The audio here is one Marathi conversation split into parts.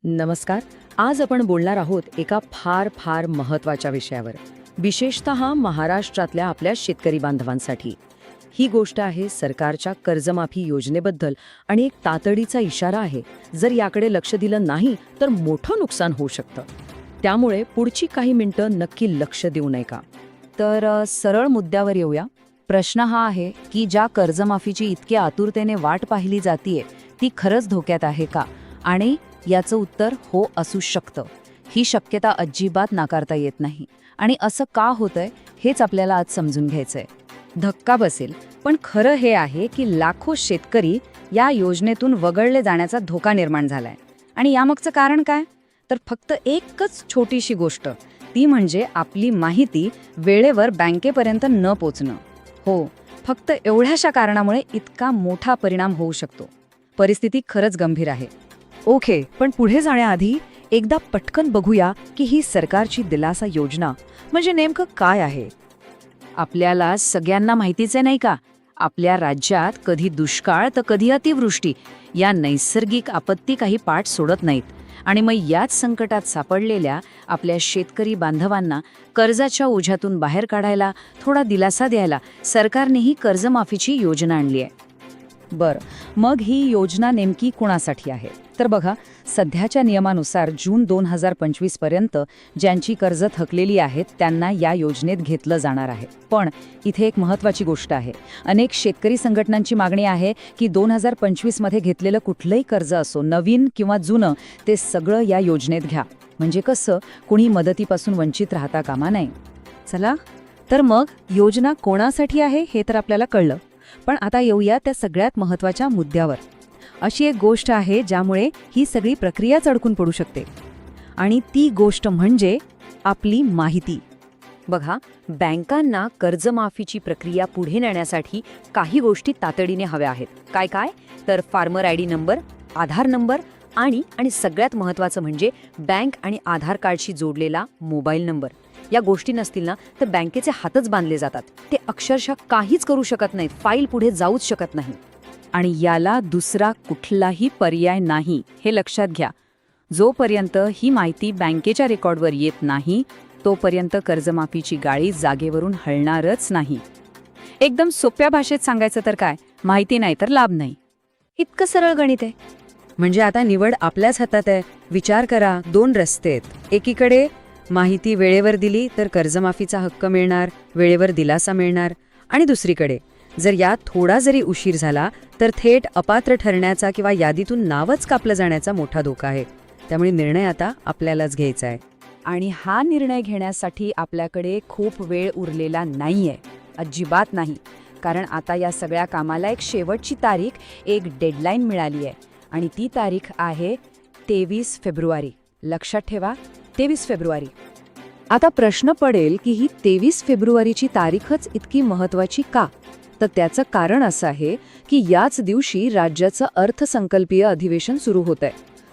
नमस्कार. आज आपण बोलणार आहोत एका फार फार महत्त्वाच्या विषयावर, विशेषतः महाराष्ट्रातल्या आपल्या शेतकरी बांधवांसाठी. ही गोष्ट आहे सरकारच्या कर्जमाफी योजनेबद्दल आणि एक तातडीचा इशारा आहे. जर याकडे लक्ष दिलं नाही तर मोठं नुकसान होऊ शकतं. त्यामुळे पुढची काही मिनिटं नक्की लक्ष देऊ नये का? तर सरळ मुद्द्यावर येऊया. प्रश्न हा आहे की ज्या कर्जमाफीची इतकी आतुरतेने वाट पाहिली जातीये ती खरंच धोक्यात आहे का? आणि याचं उत्तर हो असू शकतं. ही शक्यता अजिबात नाकारता येत नाही. आणि असं का होतंय हेच आपल्याला आज समजून घ्यायचंय. धक्का बसेल, पण खरं हे आहे की लाखो शेतकरी या योजनेतून वगळले जाण्याचा धोका निर्माण झालाय. आणि यामागचं कारण काय? तर फक्त एकच छोटीशी गोष्ट, ती म्हणजे आपली माहिती वेळेवर बँकेपर्यंत न पोचणं. हो, फक्त एवढ्याशा कारणामुळे इतका मोठा परिणाम होऊ शकतो. परिस्थिती खरंच गंभीर आहे. ओके, पण पुढे जाण्याआधी एकदा पटकन बघूया की ही सरकारची दिलासा योजना म्हणजे नेमकं काय आहे. आपल्याला सगळ्यांना माहितीच आहे नाही का, आपल्या राज्यात कधी दुष्काळ तर कधी अतिवृष्टी या नैसर्गिक आपत्ती काही पाठ सोडत नाहीत. आणि मग याच संकटात सापडलेल्या आपल्या शेतकरी बांधवांना कर्जाच्या ओझ्यातून बाहेर काढायला, थोडा दिलासा द्यायला सरकारनेही कर्जमाफीची योजना आणली आहे. बरं, मग ही योजना नेमकी कुणासाठी आहे? तर बघा, सध्याच्या नियमानुसार जून 2025 पर्यंत ज्यांची कर्ज थकलेली आहेत त्यांना या योजनेत घेतलं जाणार आहे. पण इथे एक महत्त्वाची गोष्ट आहे. अनेक शेतकरी संघटनांची मागणी आहे की 2025 मध्ये घेतलेलं कुठलंही कर्ज असो, नवीन किंवा जुनं, ते सगळं या योजनेत घ्या. म्हणजे कसं, कुणी मदतीपासून वंचित राहता कामा नये. चला, तर मग योजना कोणासाठी आहे हे तर आपल्याला कळलं. पण आता येऊया त्या सगळ्यात महत्त्वाच्या मुद्द्यावर. अशी एक गोष्ट आहे ज्यामुळे ही सगळी प्रक्रियाच अडकून पडू शकते. आणि ती गोष्ट म्हणजे आपली माहिती. बघा, बँकांना कर्जमाफीची प्रक्रिया पुढे नेण्यासाठी काही गोष्टी तातडीने हव्या आहेत. काय काय? तर फार्मर आयडी नंबर, आधार नंबर आणि सगळ्यात महत्त्वाचं म्हणजे बँक आणि आधार कार्डशी जोडलेला मोबाईल नंबर. या गोष्टी नसतील ना तर बँकेचे हातच बांधले जातात. ते अक्षरशः काहीच करू शकत नाहीत, फाईल पुढे जाऊच शकत नाही. आणि याला दुसरा कुठलाही पर्याय नाही, हे लक्षात घ्या. जोपर्यंत ही माहिती बँकेच्या रेकॉर्डवर येत नाही तोपर्यंत कर्जमाफीची गाडी जागेवरून हलणारच नाही. एकदम सोप्या भाषेत सांगायचं तर काय, माहिती नाही तर लाभ नाही. इतकं सरळ गणित आहे. म्हणजे आता निवड आपल्याच हातात आहे. विचार करा, दोन रस्ते आहेत. एकीकडे माहिती वेळेवर दिली तर कर्जमाफीचा हक्क मिळणार, वेळेवर दिलासा मिळणार. आणि दुसरीकडे जर यात थोडा जरी उशीर झाला तर थेट अपात्र ठरण्याचा किंवा यादीतून नावच कापलं जाण्याचा मोठा धोका आहे. त्यामुळे निर्णय आता आपल्यालाच घ्यायचा आहे. आणि हा निर्णय घेण्यासाठी आपल्याकडे खूप वेळ उरलेला नाहीये, अजिबात नाही. कारण आता या सगळ्या कामाला एक शेवटची तारीख, एक डेडलाईन मिळाली आहे. आणि ती तारीख आहे 23 फेब्रुवारी. लक्षात ठेवा, 23 फेब्रुवारी. आता प्रश्न पडेल की ही 23 फेब्रुवारीची तारीखच इतकी महत्त्वाची का? तर त्याचं कारण असं आहे की याच दिवशी राज्याचं अर्थसंकल्पीय अधिवेशन सुरू होतंय.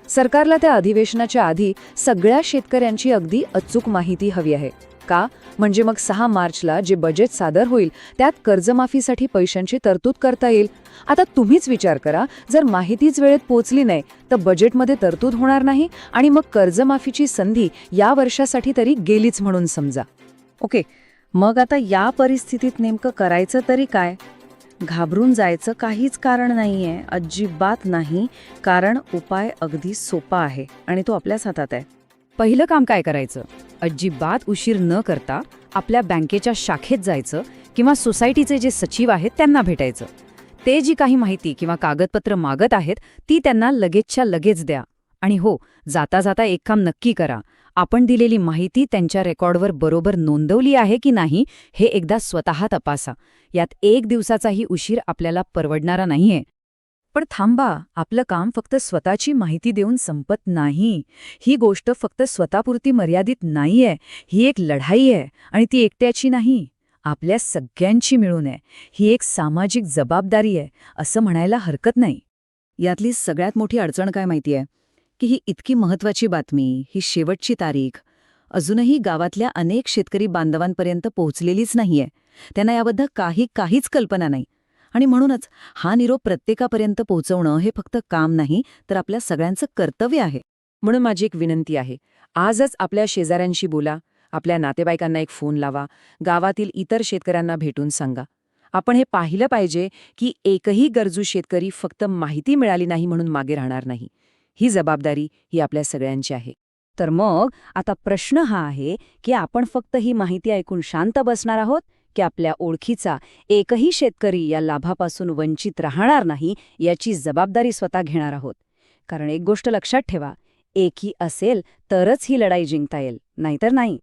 सरकारला त्या अधिवेशनाच्या आधी सगळ्या शेतकऱ्यांची अगदी अचूक माहिती हवी आहे. का? म्हणजे मग 6 मार्चला जे बजेट सादर होईल त्यात कर्जमाफीसाठी पैशांची तरतूद करता येईल. आता तुम्हीच विचार करा, जर माहितीच वेळेत पोचली नाही तर बजेटमध्ये तरतूद होणार नाही आणि मग कर्जमाफीची संधी या वर्षासाठी तरी गेलीच म्हणून समजा. ओके, मग आता या परिस्थितीत नेमकं करायचं तरी काय? घाबरून जायचं काहीच कारण नाहीये, अजिबात नाही. कारण उपाय अगदी सोपा आहे आणि तो आपल्याच हातात आहे. पहिलं काम काय करायचं? अजिबात उशीर न करता आपल्या बँकेच्या शाखेत जायचं किंवा सोसायटीचे जे सचिव आहेत त्यांना भेटायचं. ते जी काही माहिती किंवा कागदपत्र मागत आहेत ती त्यांना लगेचच्या लगेच द्या. आणि हो, जाता जाता एक काम नक्की करा. आपण दिलेली माहिती त्यांच्या रेकॉर्डवर बरोबर नोंदवली आहे की नाही हे एकदा स्वतः तपासा. यात 1 दिवसाचाही उशीर आपल्याला परवडणारा नाहीये. पण थांबा, आपलं काम फक्त स्वतःची माहिती देऊन संपत नाही. ही गोष्ट फक्त स्वतःपुरती मर्यादित नाहीये. ही एक लढाई आहे आणि ती एकट्याची नाही, आपल्या सगळ्यांची मिळून आहे. ही एक सामाजिक जबाबदारी आहे असं म्हणायला हरकत नाही. यातली सगळ्यात मोठी अडचण काय माहितीये? की ही इतकी महत्त्वाची बातमी, ही शेवटची तारीख अजूनही गावातल्या अनेक शेतकरी बांधवांपर्यंत पोहोचलेलीच नाहीये. त्यांना याबद्दल काहीच कल्पना नाही. आणि म्हणूनच हा निरोप प्रत्येकापर्यंत पोहोचवणं हे फक्त काम नाही तर आपल्या सगळ्यांचं कर्तव्य आहे. म्हणून माझी एक विनंती आहे, आजच आपल्या शेजाऱ्यांशी बोला, आपल्या नातेवाईकांना एक फोन लावा, गावातील इतर शेतकऱ्यांना भेटून सांगा. आपण हे पाहिलं पाहिजे की एकही गरजू शेतकरी फक्त माहिती मिळाली नाही म्हणून मागे राहणार नाही. ही जबाबदारी ही आपल्या सगळ्यांची आहे. तर मग आता प्रश्न हा आहे की आपण फक्त ही माहिती ऐकून शांत बसणार आहोत की आपल्या ओळखीचा एकही शेतकरी या लाभापासून वंचित राहणार नाही याची जबाबदारी स्वतः घेणार आहोत. कारण एक गोष्ट लक्षात ठेवा, एकी असेल तरच ही लढाई जिंकता येईल, नाहीतर नाही.